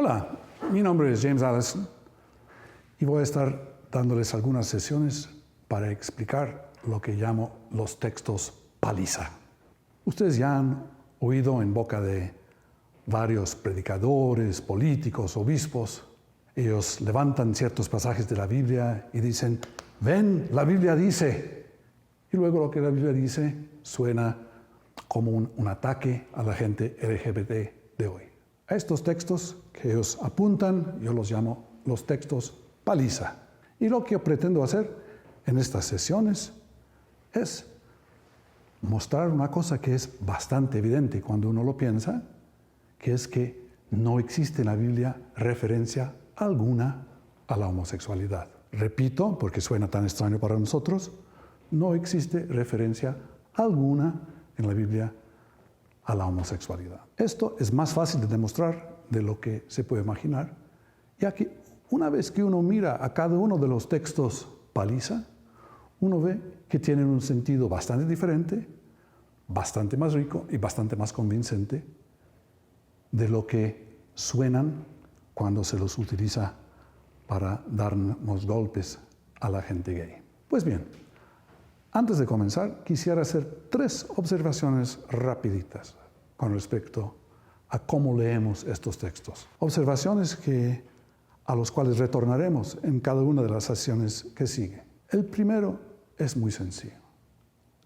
Hola, mi nombre es James Allison y voy a estar dándoles algunas sesiones para explicar lo que llamo los textos paliza. Ustedes ya han oído en boca de varios predicadores, políticos, obispos. Ellos levantan ciertos pasajes de la Biblia y dicen, ven, la Biblia dice. Y luego lo que la Biblia dice suena como un ataque a la gente LGBT de hoy. A estos textos que ellos apuntan, yo los llamo los textos paliza. Y lo que yo pretendo hacer en estas sesiones es mostrar una cosa que es bastante evidente cuando uno lo piensa, que es que no existe en la Biblia referencia alguna a la homosexualidad. Repito, porque suena tan extraño para nosotros, no existe referencia alguna en la Biblia a la homosexualidad. Esto es más fácil de demostrar de lo que se puede imaginar, ya que una vez que uno mira a cada uno de los textos paliza, uno ve que tienen un sentido bastante diferente, bastante más rico y bastante más convincente de lo que suenan cuando se los utiliza para darnos golpes a la gente gay. Pues bien, antes de comenzar, quisiera hacer 3 observaciones rapiditas con respecto a cómo leemos estos textos. Observaciones a los cuales retornaremos en cada una de las sesiones que sigue. El primero es muy sencillo.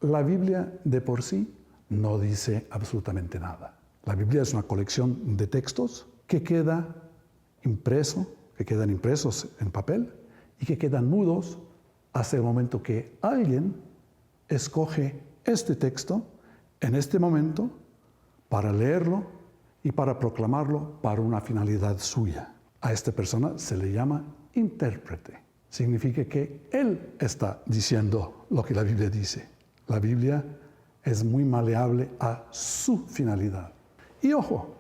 La Biblia de por sí no dice absolutamente nada. La Biblia es una colección de textos que quedan impresos en papel y que quedan mudos hasta el momento que alguien escoge este texto en este momento para leerlo y para proclamarlo para una finalidad suya. A esta persona se le llama intérprete. Significa que él está diciendo lo que la Biblia dice. La Biblia es muy maleable a su finalidad. Y ojo,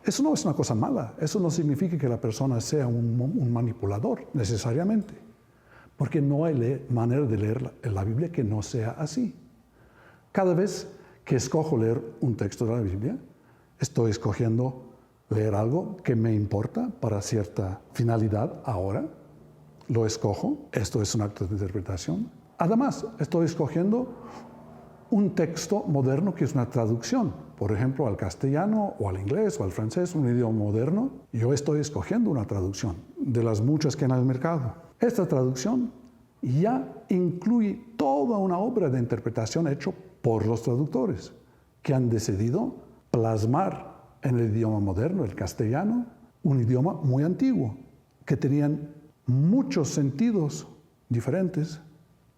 eso no es una cosa mala. Eso no significa que la persona sea un manipulador necesariamente. Porque no hay manera de leer la Biblia que no sea así. Cada vez que escojo leer un texto de la Biblia, estoy escogiendo leer algo que me importa para cierta finalidad ahora. Lo escojo. Esto es un acto de interpretación. Además, estoy escogiendo un texto moderno que es una traducción. Por ejemplo, al castellano o al inglés o al francés, un idioma moderno. Yo estoy escogiendo una traducción de las muchas que hay en el mercado. Esta traducción ya incluye toda una obra de interpretación hecha por los traductores, que han decidido plasmar en el idioma moderno, el castellano, un idioma muy antiguo, que tenían muchos sentidos diferentes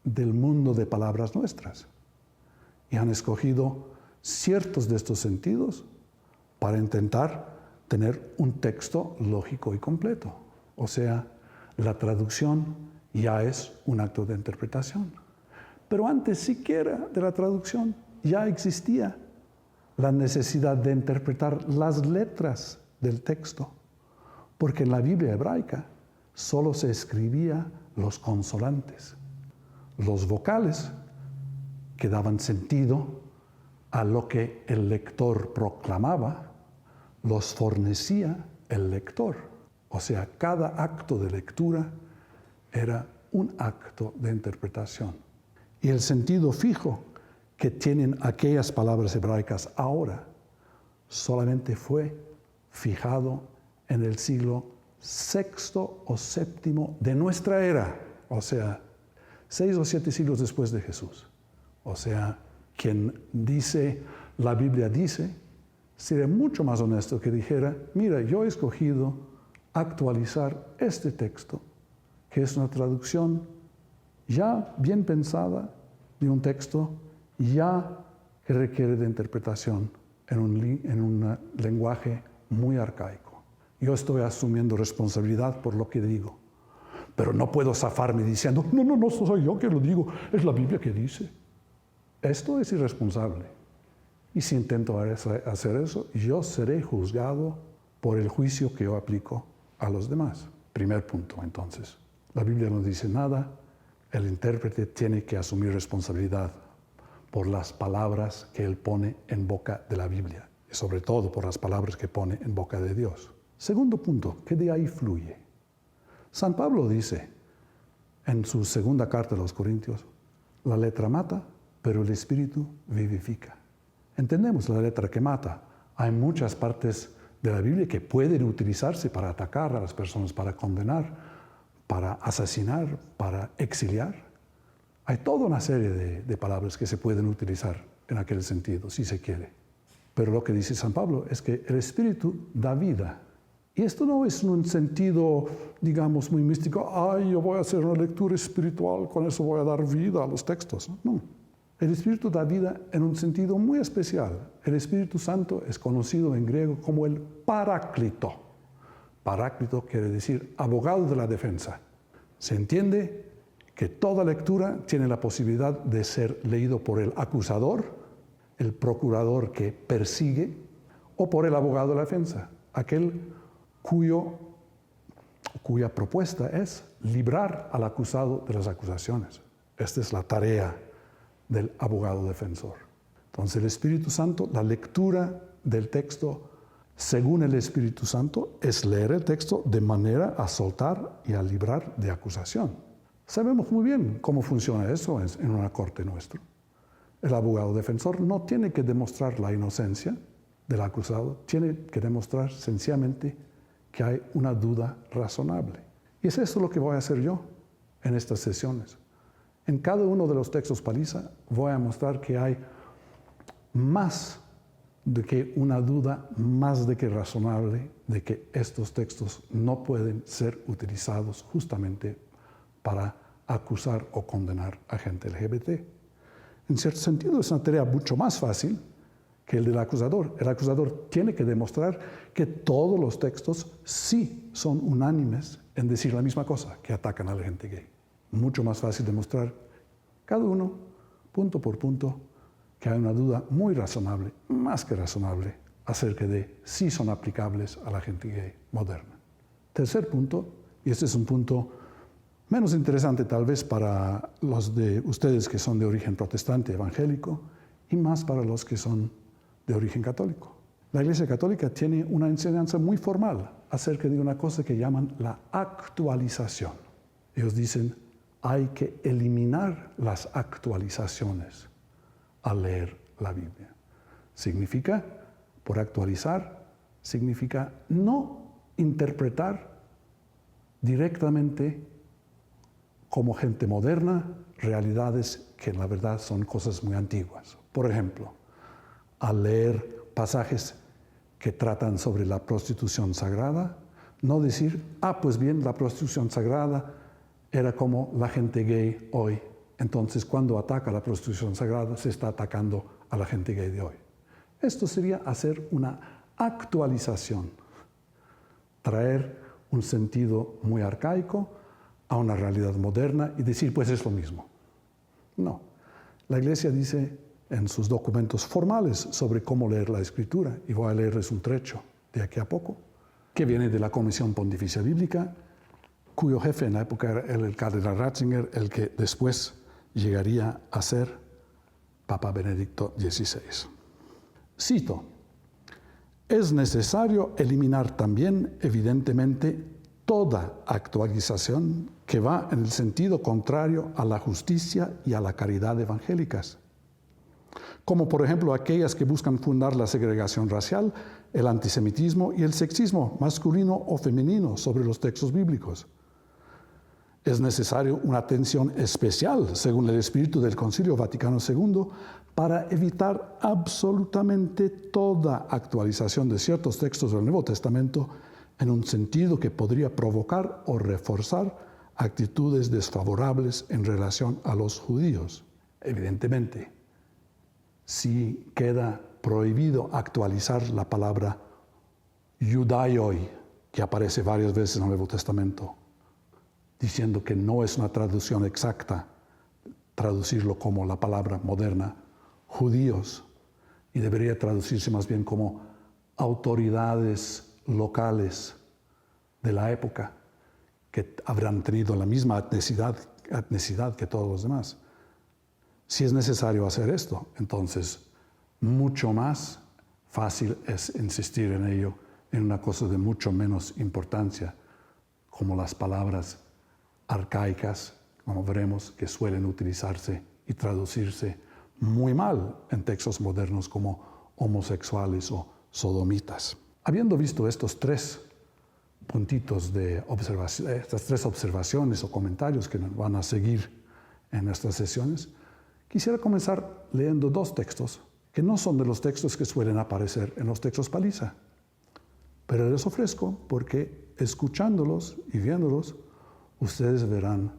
del mundo de palabras nuestras. Y han escogido ciertos de estos sentidos para intentar tener un texto lógico y completo. O sea, la traducción ya es un acto de interpretación. Pero antes siquiera de la traducción ya existía la necesidad de interpretar las letras del texto, porque en la Biblia hebraica solo se escribía los consonantes. Los vocales que daban sentido a lo que el lector proclamaba, los fornecía el lector. O sea, cada acto de lectura era un acto de interpretación. Y el sentido fijo que tienen aquellas palabras hebraicas ahora solamente fue fijado en el siglo VI o VII de nuestra era. O sea, 6 o 7 siglos después de Jesús. O sea, quien dice, la Biblia dice, sería mucho más honesto que dijera, mira, yo he escogido actualizar este texto, que es una traducción ya bien pensada de un texto ya que requiere de interpretación en un lenguaje muy arcaico. Yo estoy asumiendo responsabilidad por lo que digo, pero no puedo zafarme diciendo, no soy yo que lo digo, es la Biblia que dice. Esto es irresponsable. Y si intento hacer eso, yo seré juzgado por el juicio que yo aplico a los demás. Primer punto, entonces. La Biblia no dice nada, el intérprete tiene que asumir responsabilidad por las palabras que él pone en boca de la Biblia, y sobre todo por las palabras que pone en boca de Dios. Segundo punto, que de ahí fluye. San Pablo dice en su segunda carta a los Corintios, la letra mata, pero el Espíritu vivifica. Entendemos la letra que mata. Hay muchas partes de la Biblia que pueden utilizarse para atacar a las personas, para condenar, para asesinar, para exiliar. Hay toda una serie de palabras que se pueden utilizar en aquel sentido, si se quiere. Pero lo que dice San Pablo es que el Espíritu da vida. Y esto no es en un sentido, digamos, muy místico. Ay, yo voy a hacer una lectura espiritual, con eso voy a dar vida a los textos. No. El Espíritu da vida en un sentido muy especial. El Espíritu Santo es conocido en griego como el Paráclito. Paráclito quiere decir abogado de la defensa. Se entiende que toda lectura tiene la posibilidad de ser leído por el acusador, el procurador que persigue, o por el abogado de la defensa, aquel cuya propuesta es librar al acusado de las acusaciones. Esta es la tarea del abogado defensor. Entonces el Espíritu Santo, la lectura del texto según el Espíritu Santo es leer el texto de manera a soltar y a librar de acusación. Sabemos muy bien cómo funciona eso en una corte nuestra. El abogado defensor no tiene que demostrar la inocencia del acusado, tiene que demostrar sencillamente que hay una duda razonable. Y es eso lo que voy a hacer yo en estas sesiones. En cada uno de los textos paliza voy a mostrar que hay más de que una duda, más de que razonable, de que estos textos no pueden ser utilizados justamente para acusar o condenar a gente LGBT. En cierto sentido es una tarea mucho más fácil que el del acusador. El acusador tiene que demostrar que todos los textos sí son unánimes en decir la misma cosa, que atacan a la gente gay. Mucho más fácil demostrar cada uno, punto por punto, que hay una duda muy razonable, más que razonable, acerca de si son aplicables a la gente gay moderna. Tercer punto, y este es un punto menos interesante tal vez para los de ustedes que son de origen protestante evangélico y más para los que son de origen católico. La Iglesia Católica tiene una enseñanza muy formal acerca de una cosa que llaman la actualización. Ellos dicen, hay que eliminar las actualizaciones al leer la Biblia. Significa, por actualizar, significa no interpretar directamente como gente moderna realidades que en la verdad son cosas muy antiguas. Por ejemplo, al leer pasajes que tratan sobre la prostitución sagrada, no decir, pues bien, la prostitución sagrada era como la gente gay hoy. Entonces, cuando ataca la prostitución sagrada, se está atacando a la gente gay de hoy. Esto sería hacer una actualización, traer un sentido muy arcaico a una realidad moderna y decir, pues es lo mismo. No. La Iglesia dice en sus documentos formales sobre cómo leer la Escritura, y voy a leerles un trecho de aquí a poco, que viene de la Comisión Pontificia Bíblica, cuyo jefe en la época era el cardenal Ratzinger, el que después llegaría a ser Papa Benedicto XVI. Cito, es necesario eliminar también, evidentemente, toda actualización que va en el sentido contrario a la justicia y a la caridad evangélicas, como por ejemplo aquellas que buscan fundar la segregación racial, el antisemitismo y el sexismo masculino o femenino sobre los textos bíblicos. Es necesario una atención especial, según el espíritu del Concilio Vaticano II, para evitar absolutamente toda actualización de ciertos textos del Nuevo Testamento en un sentido que podría provocar o reforzar actitudes desfavorables en relación a los judíos. Evidentemente, si queda prohibido actualizar la palabra judaioi, que aparece varias veces en el Nuevo Testamento, diciendo que no es una traducción exacta, traducirlo como la palabra moderna, judíos, y debería traducirse más bien como autoridades locales de la época, que habrán tenido la misma etnicidad que todos los demás. Si es necesario hacer esto, entonces mucho más fácil es insistir en ello en una cosa de mucho menos importancia, como las palabras arcaicas, como veremos, que suelen utilizarse y traducirse muy mal en textos modernos como homosexuales o sodomitas. Habiendo visto estos tres puntitos de observación, estas tres observaciones o comentarios que nos van a seguir en nuestras sesiones, quisiera comenzar leyendo dos textos que no son de los textos que suelen aparecer en los textos paliza, pero les ofrezco porque escuchándolos y viéndolos, ustedes verán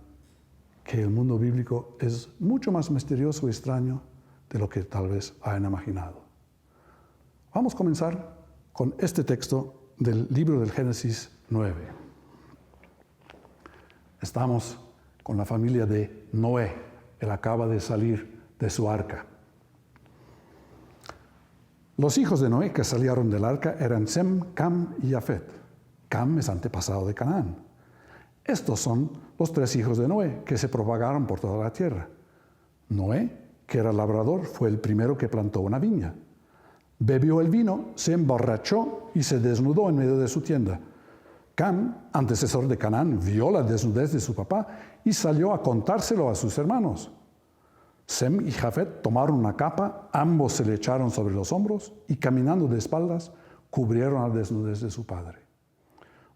que el mundo bíblico es mucho más misterioso y extraño de lo que tal vez hayan imaginado. Vamos a comenzar con este texto del libro del Génesis 9. Estamos con la familia de Noé. Él acaba de salir de su arca. Los hijos de Noé que salieron del arca eran Sem, Cam y Jafet. Cam es antepasado de Canaán. Estos son los tres hijos de Noé que se propagaron por toda la tierra. Noé, que era labrador, fue el primero que plantó una viña. Bebió el vino, se emborrachó y se desnudó en medio de su tienda. Cam, antecesor de Canaán, vio la desnudez de su papá y salió a contárselo a sus hermanos. Sem y Jafet tomaron una capa, ambos se le echaron sobre los hombros y caminando de espaldas, cubrieron la desnudez de su padre.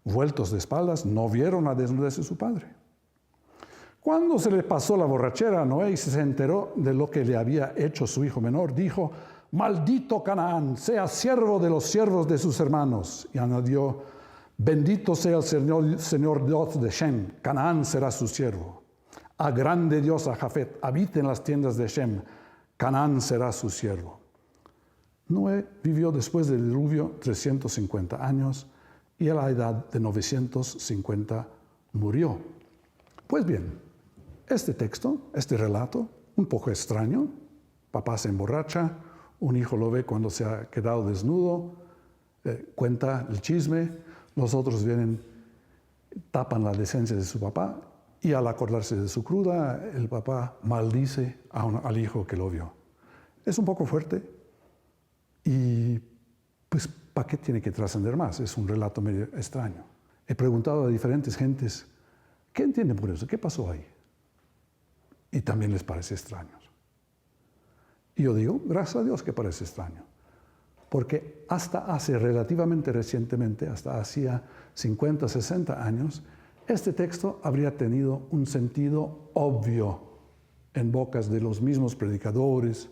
Vueltos de espaldas, no vieron la desnudez de su padre. Cuando se le pasó la borrachera a Noé y se enteró de lo que le había hecho su hijo menor, dijo: «Maldito Canaán, sea siervo de los siervos de sus hermanos». Y añadió: «Bendito sea el Señor Dios de Shem, Canaán será su siervo. A grande Dios a Jafet, habite en las tiendas de Shem, Canaán será su siervo». Noé vivió después del diluvio 350 años y a la edad de 950 murió. Pues bien, este texto, este relato, un poco extraño. Papá se emborracha, un hijo lo ve cuando se ha quedado desnudo, cuenta el chisme, los otros vienen, tapan la decencia de su papá y al acordarse de su cruda, el papá maldice al hijo que lo vio. Es un poco fuerte y pues ¿para qué tiene que trascender más? Es un relato medio extraño. He preguntado a diferentes gentes, ¿qué entienden por eso? ¿Qué pasó ahí? Y también les parece extraño. Y yo digo, gracias a Dios que parece extraño. Porque hasta hace relativamente recientemente, hasta hacía 50, 60 años, este texto habría tenido un sentido obvio en bocas de los mismos predicadores,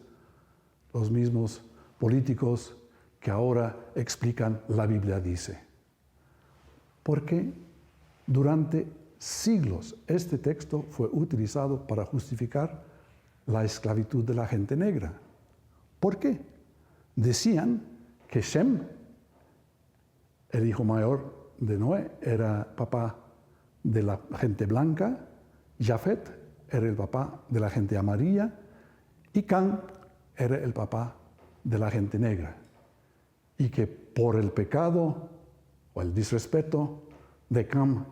los mismos políticos que ahora explican la Biblia dice. Porque durante siglos este texto fue utilizado para justificar la esclavitud de la gente negra. ¿Por qué? Decían que Shem, el hijo mayor de Noé, era papá de la gente blanca, Jafet era el papá de la gente amarilla y Cam era el papá de la gente negra. Y que por el pecado o el disrespeto de Cam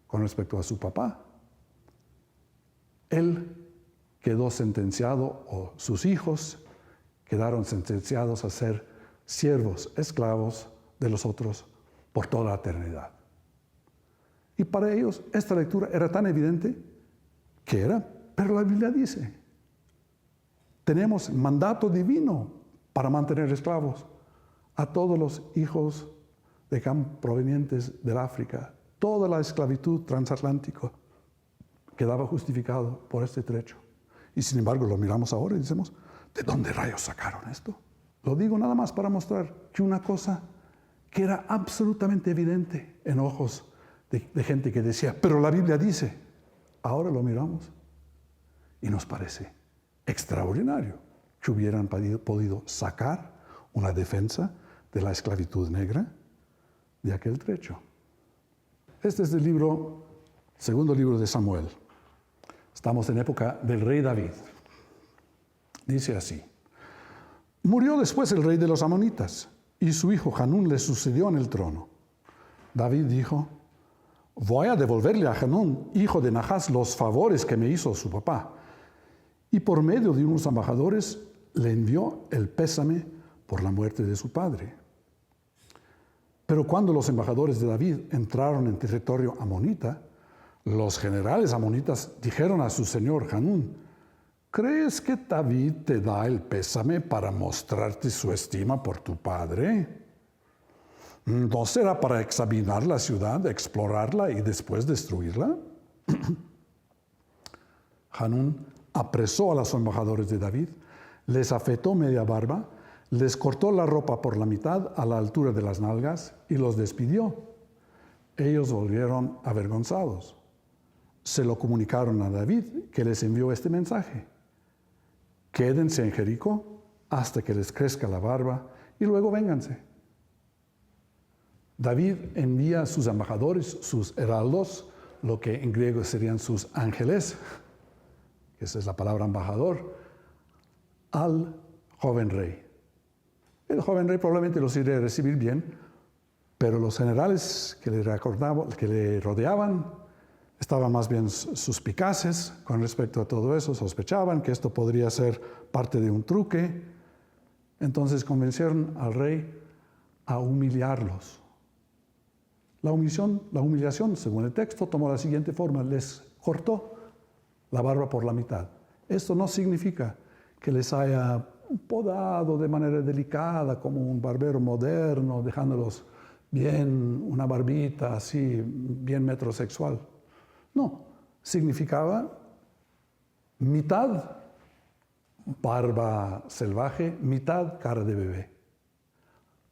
con respecto a su papá, él quedó sentenciado, o sus hijos quedaron sentenciados a ser siervos, esclavos de los otros por toda la eternidad. Y para ellos esta lectura era tan evidente que era, pero la Biblia dice, tenemos mandato divino para mantener esclavos a todos los hijos de Cam provenientes del África. Toda la esclavitud transatlántica quedaba justificado por este trecho. Y sin embargo lo miramos ahora y decimos, ¿de dónde rayos sacaron esto? Lo digo nada más para mostrar que una cosa que era absolutamente evidente en ojos de gente que decía, pero la Biblia dice, ahora lo miramos y nos parece extraordinario que hubieran podido sacar una defensa de la esclavitud negra de aquel trecho. Este es el segundo libro de Samuel. Estamos en época del rey David. Dice así: murió después el rey de los amonitas y su hijo Hanún le sucedió en el trono. David dijo: voy a devolverle a Hanún, hijo de Nahas, los favores que me hizo su papá. Y por medio de unos embajadores le envió el pésame por la muerte de su padre. Pero cuando los embajadores de David entraron en territorio amonita, los generales amonitas dijeron a su señor Hanún: ¿crees que David te da el pésame para mostrarte su estima por tu padre? ¿No será para examinar la ciudad, explorarla y después destruirla? Hanún apresó a los embajadores de David, les afeitó media barba, les cortó la ropa por la mitad a la altura de las nalgas y los despidió. Ellos volvieron avergonzados. Se lo comunicaron a David, que les envió este mensaje: quédense en Jericó hasta que les crezca la barba y luego vénganse. David envía a sus embajadores, sus heraldos, lo que en griego serían sus ángeles, que esa es la palabra embajador, al joven rey. El joven rey probablemente los iría a recibir bien, pero los generales que le rodeaban estaban más bien suspicaces con respecto a todo eso, sospechaban que esto podría ser parte de un truque. Entonces convencieron al rey a humillarlos. La humillación, según el texto, tomó la siguiente forma: les cortó la barba por la mitad. Esto no significa que les haya podado de manera delicada como un barbero moderno, dejándolos bien, una barbita así, bien metrosexual. No, significaba mitad barba salvaje, mitad cara de bebé.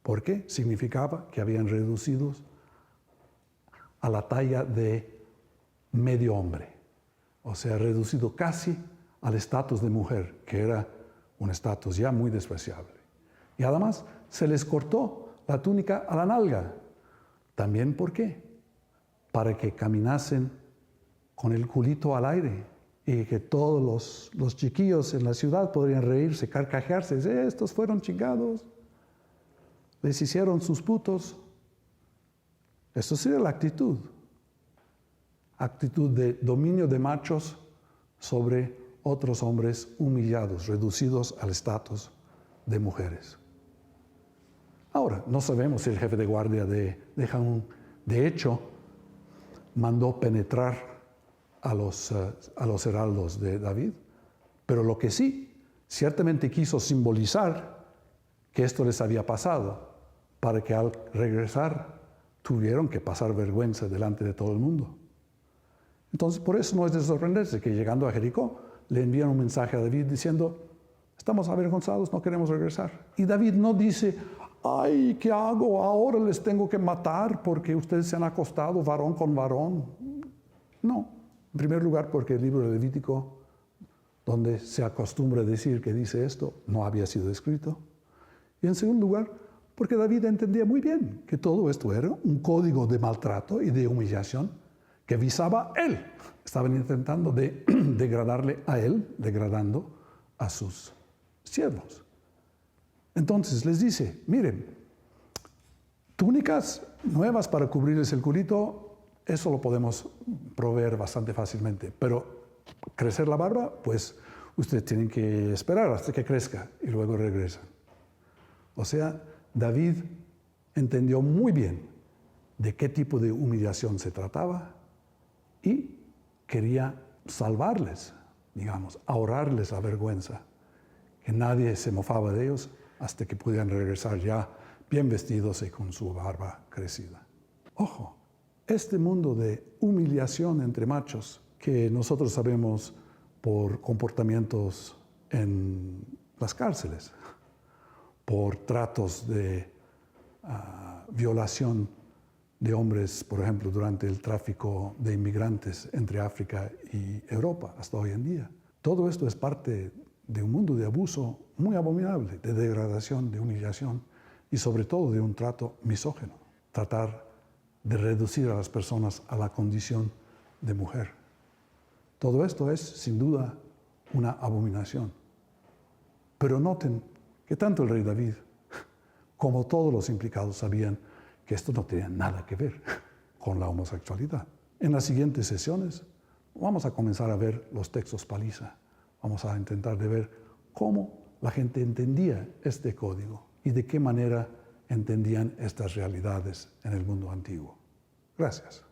¿Por qué? Significaba que habían reducido a la talla de medio hombre, o sea, reducido casi al estatus de mujer, que era un estatus ya muy despreciable. Y además se les cortó la túnica a la nalga. ¿También por qué? Para que caminasen con el culito al aire y que todos los chiquillos en la ciudad podrían reírse, carcajearse. Estos fueron chingados, les hicieron sus putos. Eso sería la actitud de dominio de machos sobre otros hombres humillados, reducidos al estatus de mujeres. Ahora, no sabemos si el jefe de guardia de Hanún, de hecho, mandó penetrar a los heraldos de David, pero lo que sí, ciertamente quiso simbolizar que esto les había pasado, para que al regresar tuvieron que pasar vergüenza delante de todo el mundo. Entonces, por eso no es de sorprenderse que llegando a Jericó le envían un mensaje a David diciendo: estamos avergonzados, no queremos regresar. Y David no dice: ay, ¿qué hago? Ahora les tengo que matar porque ustedes se han acostado varón con varón. No, en primer lugar porque el libro de Levítico, donde se acostumbra decir que dice esto, no había sido escrito. Y en segundo lugar, porque David entendía muy bien que todo esto era un código de maltrato y de humillación que visaba a él. Estaban intentando degradarle a él, degradando a sus siervos. Entonces les dice: miren, túnicas nuevas para cubrirles el culito, eso lo podemos proveer bastante fácilmente, pero crecer la barba, pues ustedes tienen que esperar hasta que crezca y luego regresan. O sea, David entendió muy bien de qué tipo de humillación se trataba y quería salvarles, digamos, ahorrarles la vergüenza, que nadie se mofaba de ellos hasta que pudieran regresar ya bien vestidos y con su barba crecida. Ojo, este mundo de humillación entre machos que nosotros sabemos por comportamientos en las cárceles, por tratos de violación de hombres, por ejemplo, durante el tráfico de inmigrantes entre África y Europa hasta hoy en día. Todo esto es parte de un mundo de abuso muy abominable, de degradación, de humillación y sobre todo de un trato misógino. Tratar de reducir a las personas a la condición de mujer. Todo esto es, sin duda, una abominación. Pero noten que tanto el rey David como todos los implicados sabían que esto no tenía nada que ver con la homosexualidad. En las siguientes sesiones vamos a comenzar a ver los textos paliza. Vamos a intentar de ver cómo la gente entendía este código y de qué manera entendían estas realidades en el mundo antiguo. Gracias.